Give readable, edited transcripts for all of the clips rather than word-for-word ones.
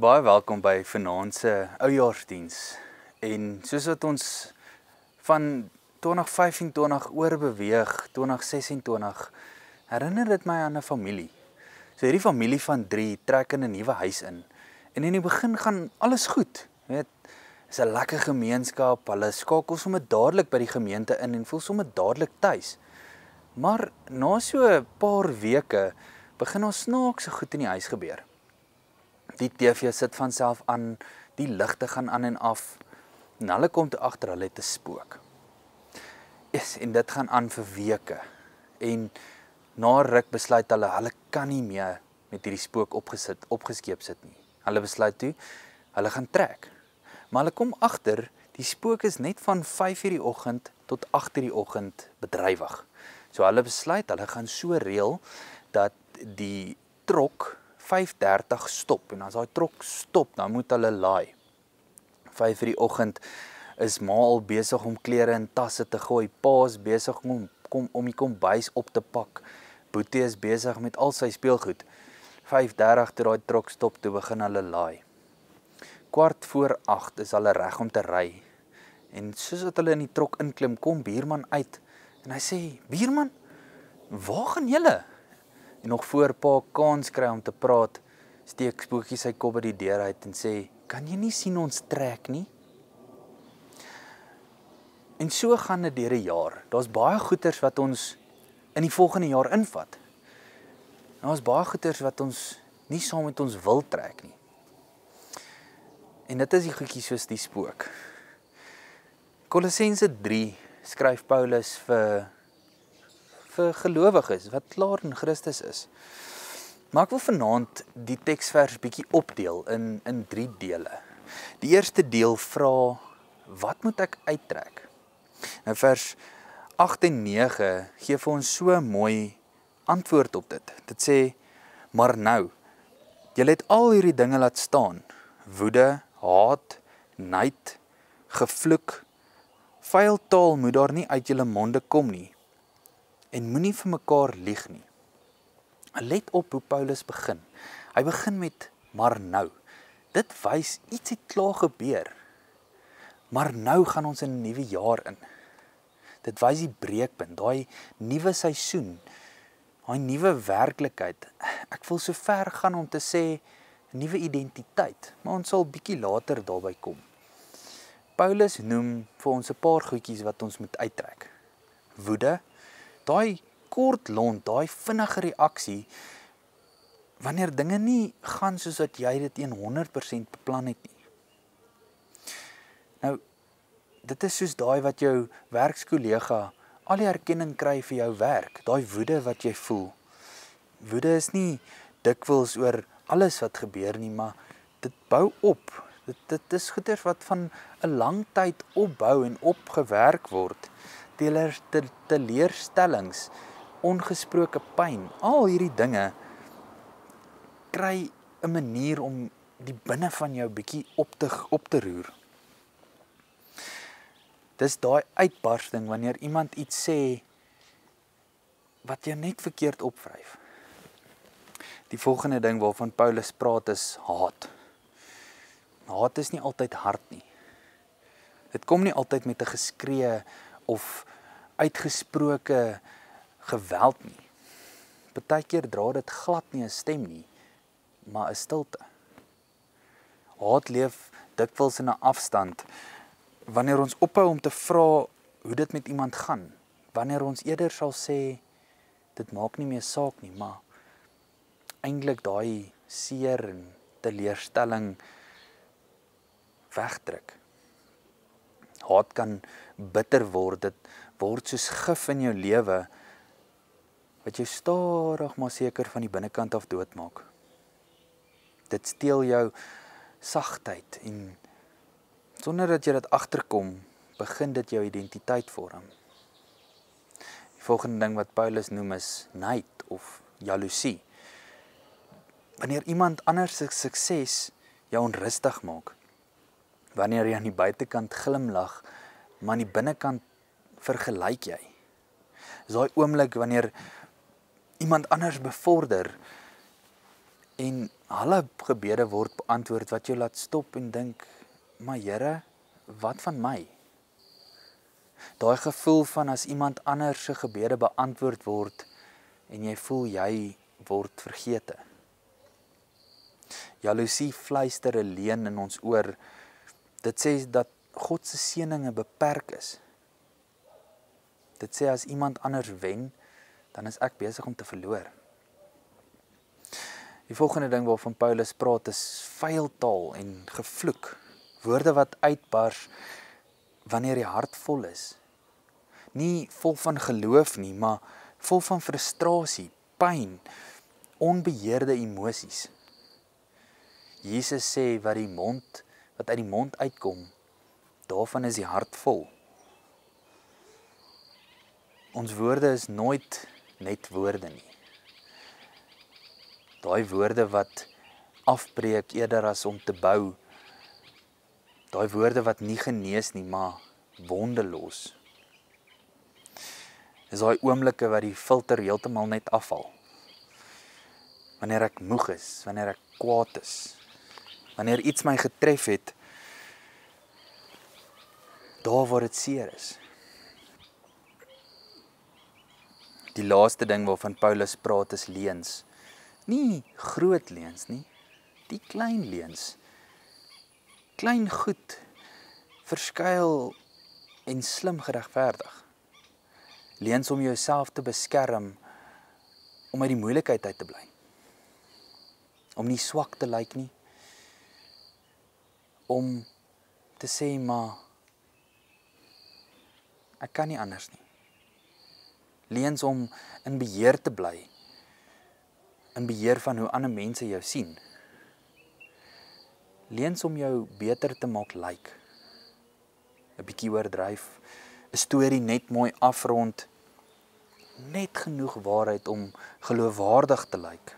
Baie welkom by vanaand se oujaarsdiens. En soos wat ons van 2025 oorbeweeg, 2026, herinner dit my aan 'n familie. So hierdie familie van 3 trek in 'n nuwe huis in. En in die begin gaan alles goed. Jy weet, is 'n lekker gemeenskap. Hulle skakel sommer dadelik by die gemeente in en voel sommer dadelik tuis. Maar na so 'n paar weke begin ons snaakse goed in die huis gebeur. Die TV sit van self aan, die ligte gaan aan en af, en hulle kom toe agter hulle het 'n spook. Yes, en dit gaan aan vir weke. En na ruk besluit hulle kan nie meer met hierdie spook opgeskeep sit nie. Hulle besluit toe, hulle gaan trek. Maar hulle kom agter, die spook is net van 5:00 die oggend tot 8:00 die oggend bedrywig. So hulle besluit, hulle gaan so reël, dat die trok 5:30 stop, en as daai trok stop, dan moet hulle laai. 5:00 die oggend is ma al besig om klere in tasse te gooi, pa is besig om die kombuis op te pak, Boetie is besig met al sy speelgoed. 5:30 toe daai trok stop, toe begin hulle laai. 7:15 is hulle reg om te ry, en soos wat hulle in die trok inklim, kom buurman uit, en hy sê, buurman, waar gaan julle? En nog voor pa kans kry om te praat, steek Spookie sy kop by die deur uit en sê, kan jy nie sien ons trek nie? En so gaan dit deur 'n jaar. Daar's baie goeters wat ons in die volgende jaar invat. Daar's baie goeters wat ons nie saam met ons wil trek nie. En dit is die goedjies soos die spook. Kolossense 3 skryf Paulus vir gelowiges wat klaar in Christus is. Maar ek wil vanaand die teksvers bietjie opdeel in 3 dele. Die eerste deel vra, wat moet ek uittrek? Nou vers 8 en 9 gee vir ons so mooi antwoord op dit. Dit sê, maar nou, julle het al hierdie dinge laat staan, woede, haat, nait, gevloek, vuil taal moet daar nie uit julle monde kom nie, en moenie vir mekaar lieg nie. Let op hoe Paulus begin. Hy begin met, maar nou. Dit wys, iets het klaar gebeur. Maar nou gaan ons in 'n nuwe jaar in. Dit wys die breekpunt, daai nuwe seisoen, daai nuwe werklikheid. Ek wil so ver gaan om te sê, 'n nuwe identiteit, maar ons sal bietjie later daarby kom. Paulus noem vir ons 'n paar goedjies wat ons moet uittrek. Woede, daai kort lont, daai vinnige reaksie, wanneer dinge nie gaan soos wat jy dit 100% beplan het nie. Nou, dit is soos daai wat jou werkskollega al die erkenning kry vir jou werk, daai woede wat jy voel. Woede is nie dikwels oor alles wat gebeur nie, maar dit bou op. Dit is goeders wat van 'n lang tyd opbou en opgewerk word. Teleurstellings, ongesproke pyn, al hierdie dinge kry 'n manier om die binne van jou bietjie op te roer. Dis daai uitbarsting wanneer iemand iets sê wat jou net verkeerd opvryf. Die volgende ding waarvan Paulus praat is haat. Haat is nie altyd hard nie. Dit kom nie altyd met 'n geskree of uitgesproke geweld nie. Partykeer dra dit glad nie 'n stem nie, maar 'n stilte. Haat leef dikwels in 'n afstand, wanneer ons ophou om te vra hoe dit met iemand gaan, wanneer ons eerder sal sê, dit maak nie meer saak nie, maar eintlik daai seer en teleurstelling wegdruk. Haat kan bitter word, dit word soos gif in jou lewe, wat jou stadig maar seker van die binnekant af doodmaak. Dit steel jou sagtheid, en sonder dat jy dit agterkom, begin dit jou identiteit vorm. Die volgende ding wat Paulus noem is nait of jaloesie. Wanneer iemand anders se sukses jou onrustig maak, wanneer jy aan die buitekant glimlag, maar aan die binnekant vergelyk jy. Dis daai oomblik wanneer iemand anders bevorder En hulle gebede word beantwoord wat jou laat stop en dink, maar Here, wat van my? Daai gevoel van as iemand anders se gebede beantwoord word en jy voel jy word vergete. Jaloesie fluister 'n leuen in ons oor. Dit sê dat God se seëninge beperk is. Dit sê as iemand anders wen, dan is ek besig om te verloor. Die volgende ding waarvan Paulus praat is vuil taal en gevloek. Woorde wat uitbars wanneer die hart vol is. Nie vol van geloof nie, maar vol van frustrasie, pyn, onbeheerde emosies. Jesus sê wat uit die mond uitkom, daarvan is die hart vol. Ons woorde is nooit net woorde nie. Daai woorde wat afbreek eerder as om te bou. Daai woorde wat nie genees nie, maar wonde los. Dis daai oomblikke wat die filter heeltemal net afval. Wanneer ek moeg is, wanneer ek kwaad is, wanneer iets my getref het, daar waar dit seer is. Die laaste ding waarvan Paulus praat is leuns. Nie groot leuns nie, die klein leuns. Klein goed, verskuil en slim geregverdig. Leuns om jouself te beskerm, om uit die moeilikheid uit te bly. Om nie swak te lyk nie. Om te sê, maar ek kan nie anders nie. Leuns om in beheer te bly. In beheer van hoe ander mense jou sien. Leuns om jou beter te maak lyk. 'n bietjie oordryf. 'n Storie net mooi afrond. Net genoeg waarheid om geloofwaardig te lyk.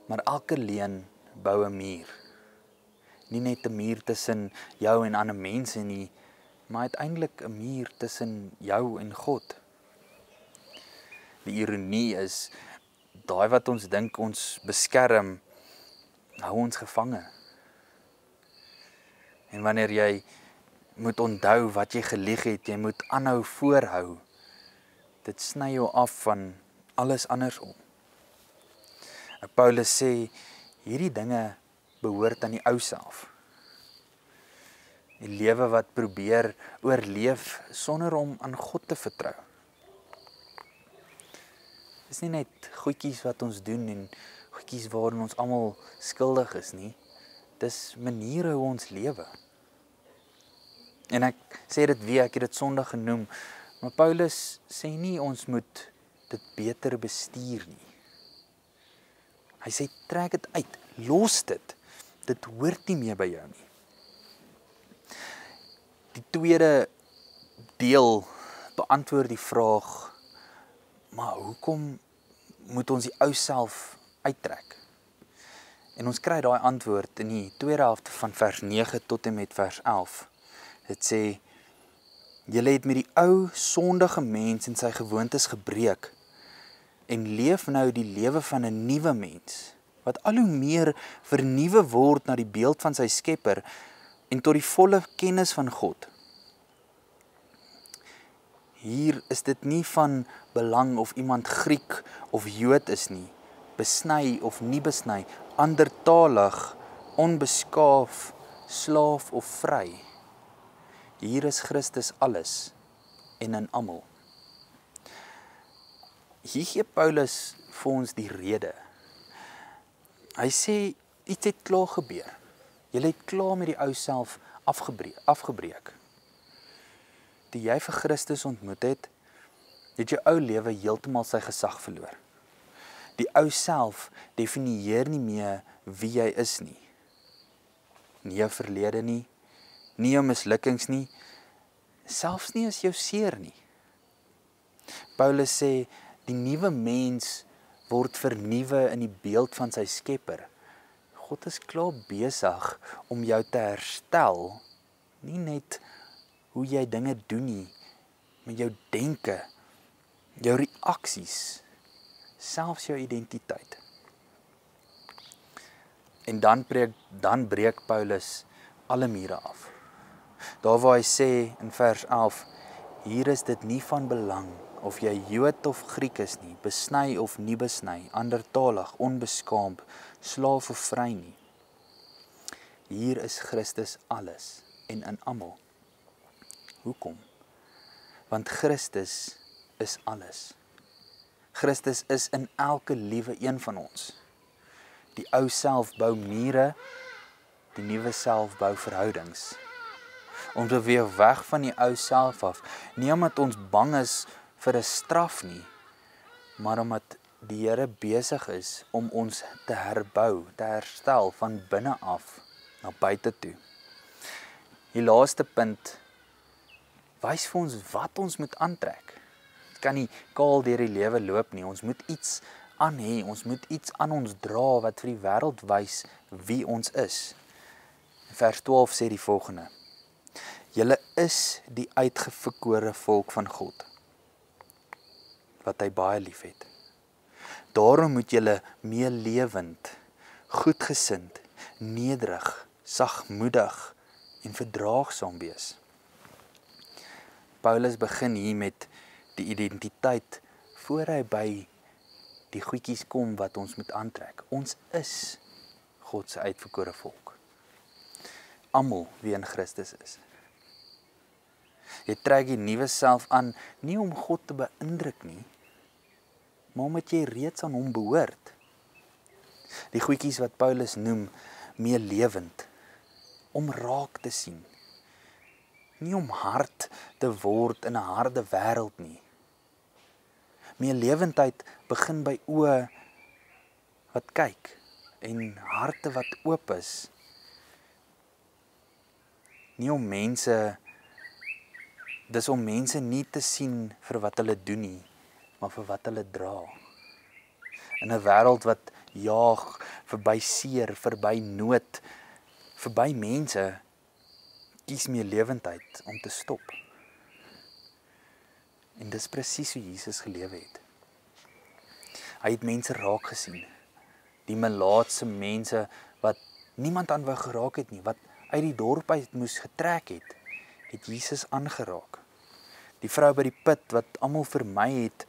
Maar elke leuen bou 'n muur. Nie net 'n muur tussen jou en ander mense nie, maar uiteindelik 'n muur tussen jou en God. Die ironie is, daai wat ons dink ons beskerm, hou ons gevange. En wanneer jy moet onthou wat jy gelieg het, jy moet aanhou voorhou, dit sny jou af van alles andersom. Paulus sê, hierdie dinge behoort aan die ou self. Die lewe wat probeer oorleef sonder om aan God te vertrou. Dis nie net goedjies wat ons doen en goedjies waarin ons almal skuldig is nie. Dis maniere hoe ons lewe. En ek sê dit weer, ek het dit Sondag genoem, maar Paulus sê nie ons moet dit beter bestuur nie. Hy sê trek dit uit, los dit. Dit hoort nie meer by jou nie. Die tweede deel beantwoord die vraag, maar hoekom moet ons die ou self uittrek? En ons kry daai antwoord in die tweede helfte van vers 9 tot en met vers 11. Dit sê, julle het met die ou sondige mens en sy gewoontes gebreek en leef nou die lewe van 'n nuwe mens, wat al hoe meer vernuwe word na die beeld van sy Skepper en tot die volle kennis van God. Hier is dit nie van belang of iemand Griek of Jood is nie, besny of nie besny, andertalig, onbeskaaf, slaaf of vry. Hier is Christus alles en in almal. Hier gee Paulus vir ons die rede. Hy sê, iets het klaar gebeur. Julle het klaar met die ou self afgebreek. Toe jy vir Christus ontmoet het jou ou lewe heeltemal sy gesag verloor. Die ou self definieer nie meer wie jy is nie. Nie jou verlede nie, nie jou mislukkings nie, selfs nie as jou seer nie. Paulus sê, die nuwe mens word vernuwe in die beeld van sy Skepper. God is klaar besig om jou te herstel, nie net hoe jy dinge doen nie, maar jou denke, jou reaksies, selfs jou identiteit. En dan breek Paulus alle mure af. Daar waar hy sê in vers 11, hier is dit nie van belang of jy Jood of Griek is nie, besny of nie besny, andertalig, onbeskaamd, slaaf of vry nie. Hier is Christus alles en in almal. Hoekom? Want Christus is alles. Christus is in elke liewe een van ons. Die ou self bou mure, die nuwe self bou verhoudings. Om te weer weg van die ou self af, nie omdat ons bang is vir 'n straf nie, maar omdat die Here besig is om ons te herbou, te herstel van binne af na buite toe. Die laaste punt wys vir ons wat ons moet aantrek. Ons kan nie kaal deur die lewe loop nie, ons moet iets aan hê, ons moet iets aan ons dra wat vir die wêreld wys wie ons is. Vers 12 sê die volgende: Julle is die uitverkore volk van God, wat hy baie lief het. Daarom moet julle meelewend, goedgesind, nederig, sagmoedig en verdraagsaam wees. Paulus begin hier met die identiteit voor hy by die goedjies kom wat ons moet aantrek. Ons is God se uitverkore volk. Almal wie in Christus is. Jy trek die nuwe self aan, nie om God te beïndruk nie, maar omdat jy reeds aan hom behoort. Die goedjies wat Paulus noem, meelewend, om raak te sien. Nie om hard te word in 'n harde wêreld nie. Meelewendheid begin by oë wat kyk en harte wat oop is. Nie om mense, dis om mense nie te sien vir wat hulle doen nie, maar vir wat hulle dra. In 'n wêreld wat jaag verby seer, verby nood, verby mense, kies meelewendheid om te stop. En dis presies hoe Jesus gelewe het. Hy het mense raak gesien. Die melaatse mense wat niemand aan wou geraak het nie, wat uit die dorp uit moes getrek het Jesus aangeraak. Die vrou by die put wat almal vermy het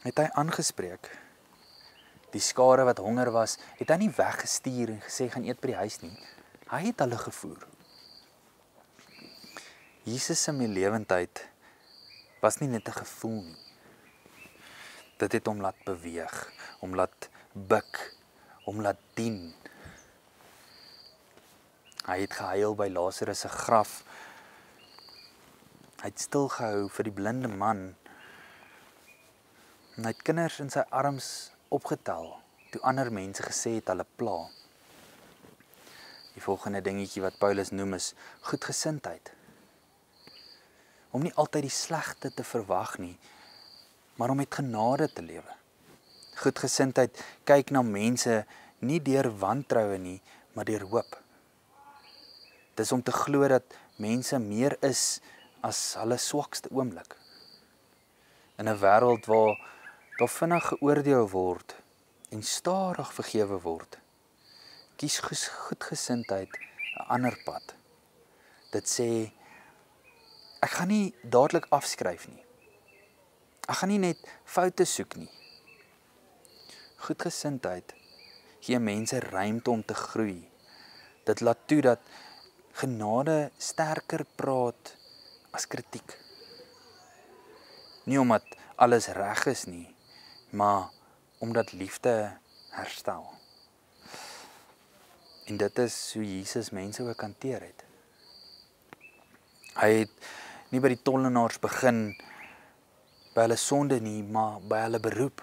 hy aangespreek. Die skare wat honger was, het hy nie weggestuur en gesê gaan eet by die huis nie. Hy het hulle gevoer. Jesus se meelewendheid was nie net 'n gevoel nie. Dit het hom laat beweeg, hom laat buk, hom laat dien. Hy het gehuil by Lazarus se graf. Hy het stil gehou vir die blinde man. En hy het kinders in sy arms opgetel, toe ander mense gesê het hulle pla. Die volgende dingetjie wat Paulus noem is goedgesindheid. Om nie altyd die slegte te verwag nie, maar om met genade te lewe. Goedgesindheid kyk na mense nie deur wantroue nie, maar deur hoop. Dis om te glo dat mense meer is as hulle swakste oomblik. In 'n wêreld waar daar vinnig geoordeel word en stadig vergewe word, kies goedgesindheid 'n ander pad. Dit sê, ek gaan nie dadelik afskryf nie. Ek gaan nie net foute soek nie. Goedgesindheid gee mense ruimte om te groei. Dit laat toe dat genade sterker praat as kritiek. Nie omdat alles reg is nie, maar omdat liefde herstel. En dit is hoe Jesus mense ook hanteer het. Hy het nie by die tollenaars begin by hulle sonde nie, maar by hulle beroep.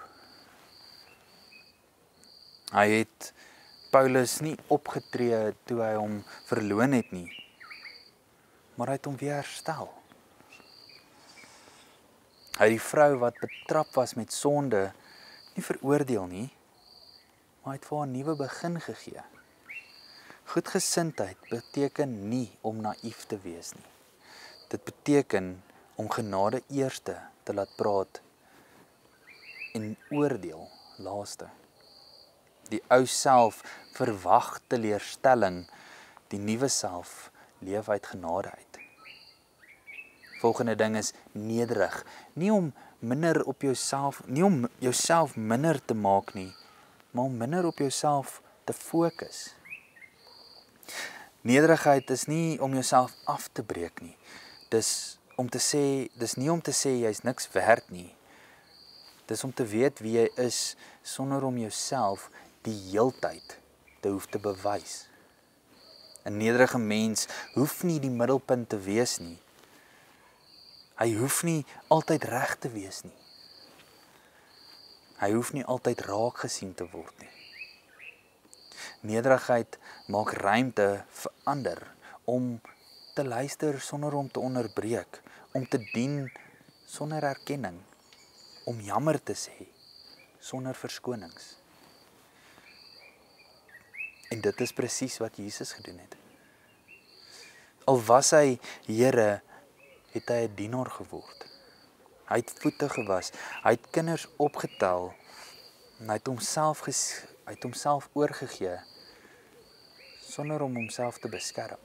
Hy het Paulus nie opgetree toe hy hom verloon het nie, maar hy het hom weer herstel. Hy het die vrou wat betrap was met sonde nie veroordeel nie, maar hy het vir haar 'n nuwe begin gegee. Goedgesindheid beteken nie om naïef te wees nie. Dit beteken om genade eerste te laat praat en oordeel laaste. Die ou self verwag teleurstelling, die nuwe self leef uit genade uit. Volgende ding is nederig, nie om minder op jouself, nie om jouself minder te maak nie, maar om minder op jouself te fokus. Nederigheid is nie om jouself af te breek nie. Dis nie om te sê jy's niks werd nie. Dis om te weet wie jy is sonder om jouself die heeltyd te hoef te bewys. 'n Nederige mens hoef nie die middelpunt te wees nie. Hy hoef nie altyd reg te wees nie. Hy hoef nie altyd raak gesien te word nie. Nederigheid maak ruimte vir ander om te luister sonder om te onderbreek, om te dien sonder erkenning, om jammer te sê sonder verskonings. En dit is presies wat Jesus gedoen het. Al was hy Here, het hy 'n dienaar geword. Hy het voete gewas, hy het kinders opgetel, en hy het homself oorgegee, sonder om homself te beskerm.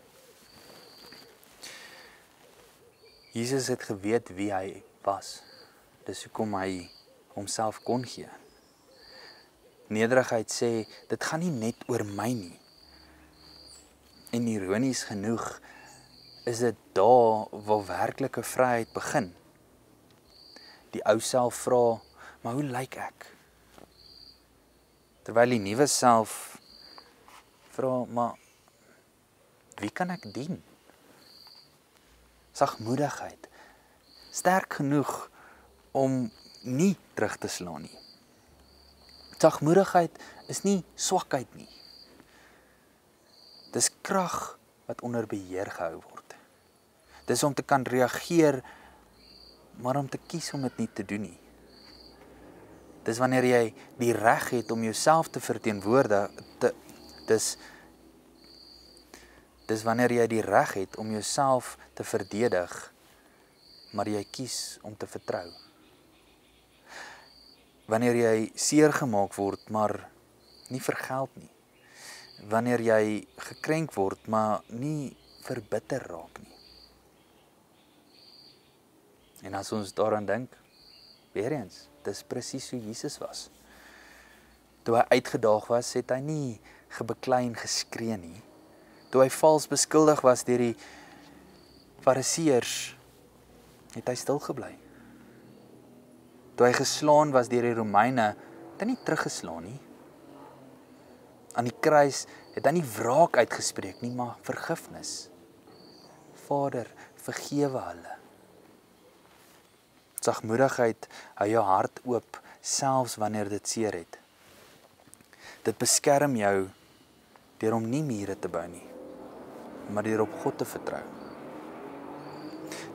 Jesus het geweet wie hy was, dis hoekom hy homself kon gee. Nederigheid sê, dit gaan nie net oor my nie. En ironies genoeg, is dit daar waar werklike vryheid begin. Die ou self vra, maar hoe lyk ek? Terwyl die nuwe self vra, maar wie kan ek dien? Sagmoedigheid, sterk genoeg om nie terug te slaan nie. Sagmoedigheid is nie swakheid nie. Dis krag wat onder beheer gehou word. Dis om te kan reageer, maar om te kies om dit nie te doen nie. Dis wanneer jy die reg het om jouself te verteenwoordig, dis wanneer jy die reg het om jouself te verdedig, maar jy kies om te vertrou. Wanneer jy seer gemaak word, maar nie vergeld nie. Wanneer jy gekrenk word, maar nie verbitter raak nie. En as ons daaraan dink, weer eens, dis presies hoe Jesus was. Toe hy uitgedaag was, het hy nie gebeklei en geskree nie. Toe hy vals beskuldig was deur die Fariseërs, het hy stil gebly. Toe hy geslaan was deur die Romeine, het hy nie teruggeslaan nie. Aan die kruis het hy nie wraak uitgespreek nie, maar vergifnis. Vader, vergewe hulle. Sagmoedigheid hou jou hart oop, selfs wanneer dit seer het. Dit beskerm jou deur om nie mure te bou nie, maar deur op God te vertrou.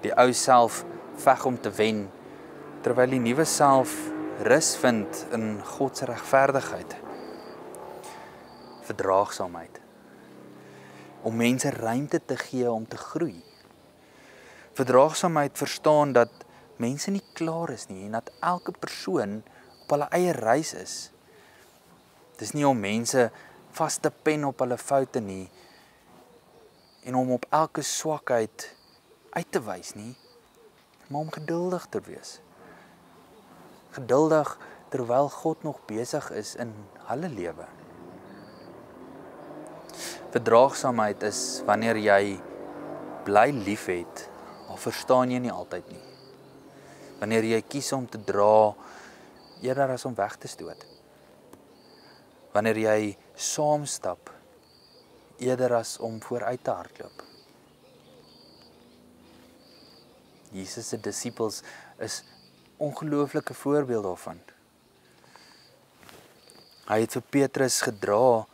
Die ou self veg om te wen, terwyl die nuwe self rus vind in God se regverdigheid. Verdraagsaamheid. Om mense ruimte te gee om te groei. Verdraagsaamheid verstaan dat mense nie klaar is nie en dat elke persoon op hulle eie reis is. Dis nie om mense vas te pen op hulle foute nie en om op elke swakheid uit te wys nie, maar om geduldig te wees. Geduldig terwyl God nog besig is in hulle lewe. Verdraagsaamheid is wanneer jy bly liefhet, al verstaan jy nie altyd nie. Wanneer jy kies om te dra, eerder as om weg te stoot. Wanneer jy saamstap, eerder as om vooruit te hardloop. Jesus se disippels is ongelooflike voorbeeld daarvan. Hy het vir Petrus gedra,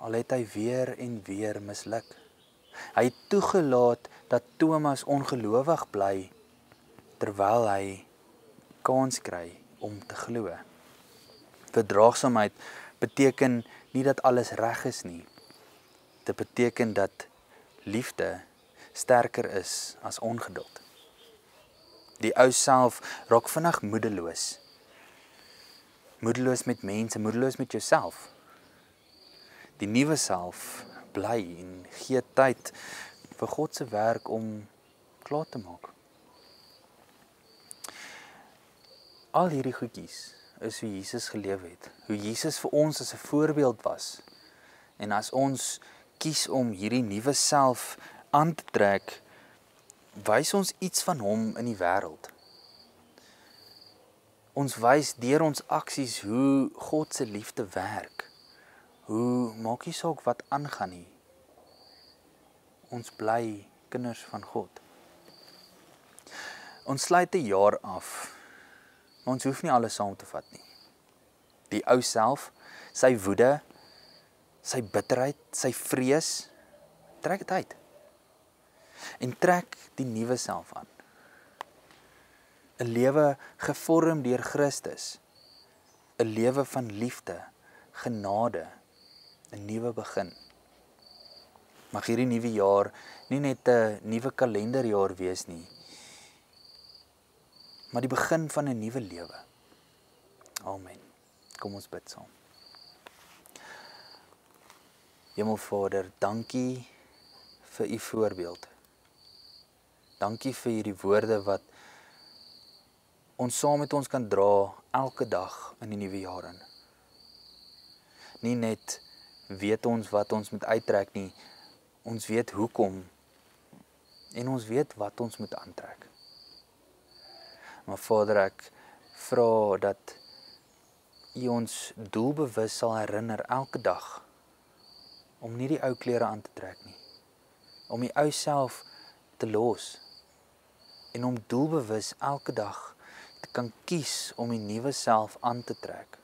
al het hy weer en weer misluk. Hy het toegelaat dat Thomas ongelowig bly, terwyl hy kans kry om te glo. Verdraagsaamheid beteken nie dat alles reg is nie. Dit beteken dat liefde sterker is as ongeduld. Die ou self raak vinnig moedeloos. Moedeloos met mense, moedeloos met jouself. Die nuwe self bly en gee tyd vir God se werk om klaar te maak. Al hierdie goedjies is hoe Jesus geleef het, hoe Jesus vir ons as 'n voorbeeld was. En as ons kies om hierdie nuwe self aan te trek, wys ons iets van hom in die wêreld. Ons wys deur ons aksies hoe God se liefde werk. Hoe maak nie saak wat aangaan nie. Ons bly kinders van God. Ons sluit 'n jaar af, maar ons hoef nie alles saam te vat nie. Die ou self, sy woede, sy bitterheid, sy vrees, trek dit uit. En trek die nuwe self aan. 'n Lewe gevorm deur Christus. 'n Lewe van liefde, genade, 'n nuwe begin. Mag hierdie nuwe jaar nie net 'n nuwe kalenderjaar wees nie, maar die begin van 'n nuwe lewe. Amen. Kom ons bid saam. Hemelvader, dankie vir u voorbeeld. Dankie vir hierdie woorde wat ons saam met ons kan dra elke dag in die nuwe jaar in. Nie net weet ons wat ons moet uittrek nie, ons weet hoekom en ons weet wat ons moet aantrek. Maar Vader, ek vra dat u ons doelbewus sal herinner elke dag om nie die ou klere aan te trek nie, om die ou self te los en om doelbewus elke dag te kan kies om die nuwe self aan te trek.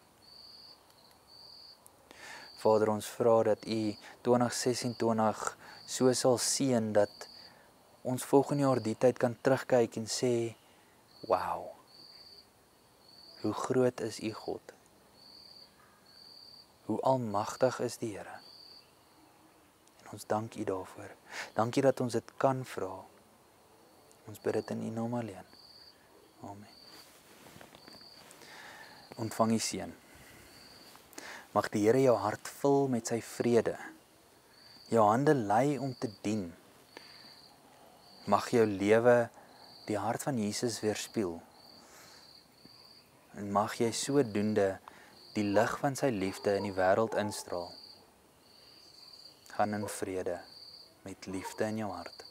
Vader, ons vra dat u 2026 so sal seën dat ons volgende jaar die tyd kan terugkyk en sê, wow, hoe groot is u God? Hoe almagtig is die Here? En ons dank u daarvoor. Dankie dat ons dit kan vra. Ons bid dit in u naam alleen. Amen. Ontvang die seën. Mag die Here jou hart vul met sy vrede. Jou hande lei om te dien. Mag jou lewe die hart van Jesus weerspieël. En mag jy sodoende die lig van sy liefde in die wêreld instraal. Gaan in vrede met liefde in jou hart.